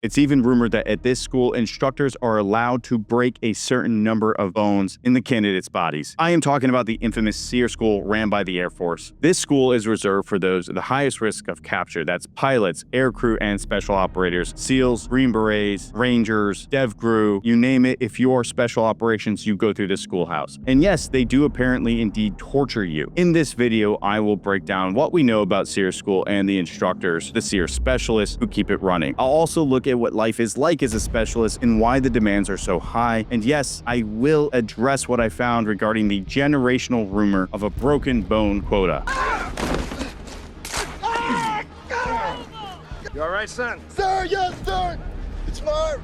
It's even rumored that at this school, instructors are allowed to break a certain number of bones in the candidates' bodies. I am talking about the infamous SERE School ran by the Air Force. This school is reserved for those at the highest risk of capture. That's pilots, aircrew, and special operators, SEALs, Green Berets, Rangers, DevGru, you name it. If you are special operations, you go through this schoolhouse. And yes, they do apparently indeed torture you. In this video, I will break down what we know about SERE School and the instructors, the SERE specialists who keep it running. I'll also look at what life is like as a specialist and why the demands are so high. And yes, I will address what I found regarding the generational rumor of a broken bone quota. You all right, son? Sir, yes, sir. It's fine.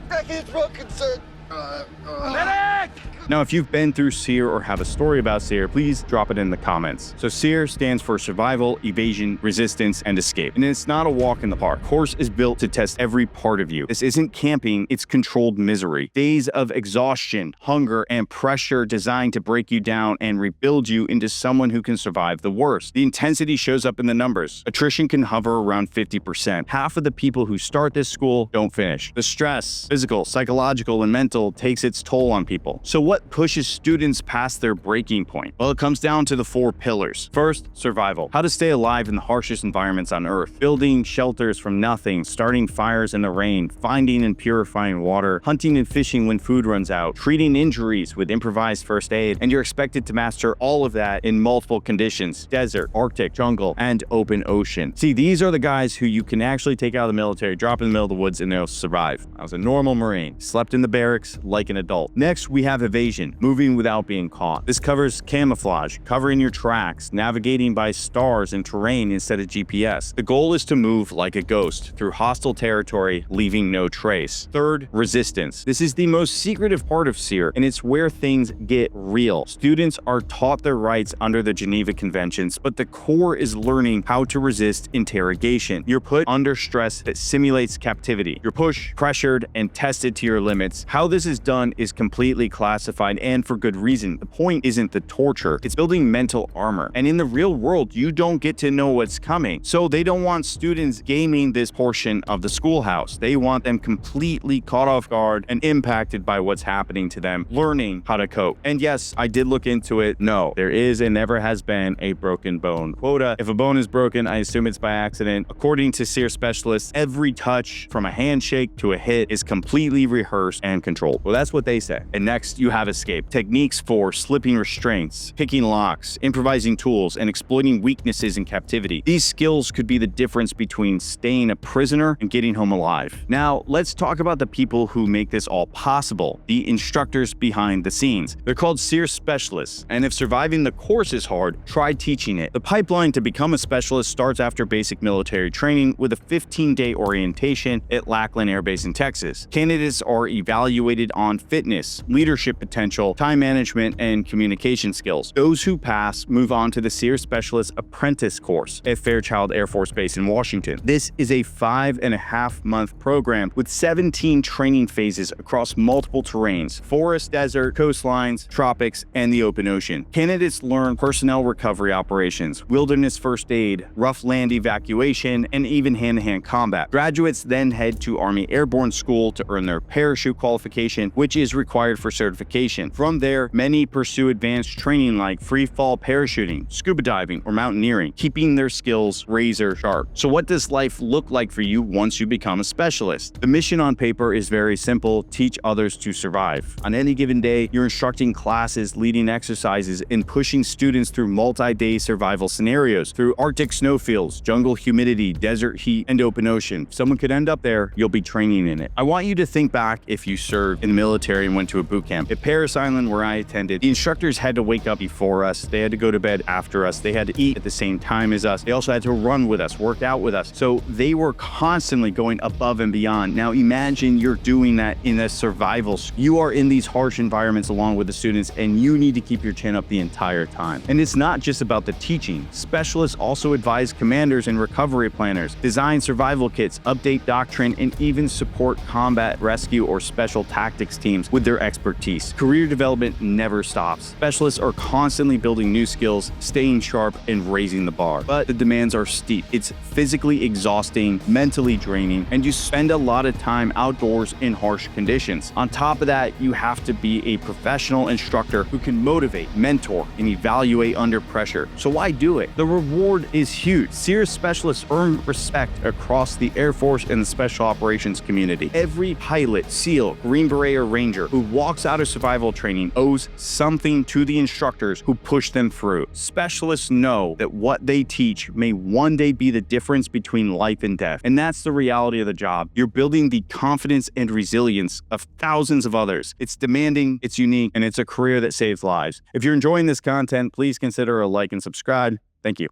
Back is broken, sir. Medic! Now, if you've been through SERE or have a story about SERE, please drop it in the comments. So SERE stands for survival, evasion, resistance, and escape. And it's not a walk in the park. The course is built to test every part of you. This isn't camping, it's controlled misery. Days of exhaustion, hunger, and pressure designed to break you down and rebuild you into someone who can survive the worst. The intensity shows up in the numbers. Attrition can hover around 50%. Half of the people who start this school don't finish. The stress, physical, psychological, and mental takes its toll on people. So what pushes students past their breaking point? Well, it comes down to the 4 pillars. First, survival. How to stay alive in the harshest environments on Earth. Building shelters from nothing, starting fires in the rain, finding and purifying water, hunting and fishing when food runs out, treating injuries with improvised first aid, and you're expected to master all of that in multiple conditions: desert, Arctic, jungle, and open ocean. See, these are the guys who you can actually take out of the military, drop in the middle of the woods, and they'll survive. I was a normal Marine, slept in the barracks like an adult. Next, we have evasion, moving without being caught. This covers camouflage, covering your tracks, navigating by stars and terrain instead of GPS. The goal is to move like a ghost through hostile territory, leaving no trace. Third, resistance. This is the most secretive part of SERE, and it's where things get real. Students are taught their rights under the Geneva Conventions, but the core is learning how to resist interrogation. You're put under stress that simulates captivity. You're pushed, pressured, and tested to your limits. How this is done is completely classified, and for good reason. The point isn't the torture, it's building mental armor. And in the real world, you don't get to know what's coming. So they don't want students gaming this portion of the schoolhouse. They want them completely caught off guard and impacted by what's happening to them, learning how to cope. And yes, I did look into it. No, there is and never has been a broken bone quota. If a bone is broken, I assume it's by accident. According to SERE specialists, every touch from a handshake to a hit is completely rehearsed and controlled. Well, that's what they say. And next, you have escape. Techniques for slipping restraints, picking locks, improvising tools, and exploiting weaknesses in captivity. These skills could be the difference between staying a prisoner and getting home alive. Now, let's talk about the people who make this all possible, the instructors behind the scenes. They're called SERE Specialists, and if surviving the course is hard, try teaching it. The pipeline to become a specialist starts after basic military training with a 15-day orientation at Lackland Air Base in Texas. Candidates are evaluated on fitness, leadership potential, time management, and communication skills. Those who pass move on to the SERE Specialist Apprentice course at Fairchild Air Force Base in Washington. This is a 5.5-month program with 17 training phases across multiple terrains: forest, desert, coastlines, tropics, and the open ocean. Candidates learn personnel recovery operations, wilderness first aid, rough land evacuation, and even hand-to-hand combat. Graduates then head to Army Airborne School to earn their parachute qualification, which is required for certification. From there, many pursue advanced training like free fall parachuting, scuba diving, or mountaineering, keeping their skills razor sharp. So what does life look like for you once you become a specialist? The mission on paper is very simple: teach others to survive. On any given day, you're instructing classes, leading exercises, and pushing students through multi-day survival scenarios through Arctic snowfields, jungle humidity, desert heat, and open ocean. If someone could end up there, you'll be training in it. I want you to think back if you served in the military and went to a boot camp. At Paris Island, where I attended, the instructors had to wake up before us. They had to go to bed after us. They had to eat at the same time as us. They also had to run with us, work out with us. So they were constantly going above and beyond. Now imagine you're doing that in a survival school. You are in these harsh environments along with the students, and you need to keep your chin up the entire time. And it's not just about the teaching. Specialists also advise commanders and recovery planners, design survival kits, update doctrine, and even support combat, rescue, or special tactics teams with their expertise. Career development never stops. Specialists are constantly building new skills, staying sharp, and raising the bar. But the demands are steep. It's physically exhausting, mentally draining, and you spend a lot of time outdoors in harsh conditions. On top of that, you have to be a professional instructor who can motivate, mentor, and evaluate under pressure. So why do it? The reward is huge. SERE specialists earn respect across the Air Force and the Special Operations community. Every pilot, SEAL, Green Beret, or Ranger who walks out of survival training owes something to the instructors who push them through. Specialists know that what they teach may one day be the difference between life and death. And that's the reality of the job. You're building the confidence and resilience of thousands of others. It's demanding, it's unique, and it's a career that saves lives. If you're enjoying this content, please consider a like and subscribe. Thank you.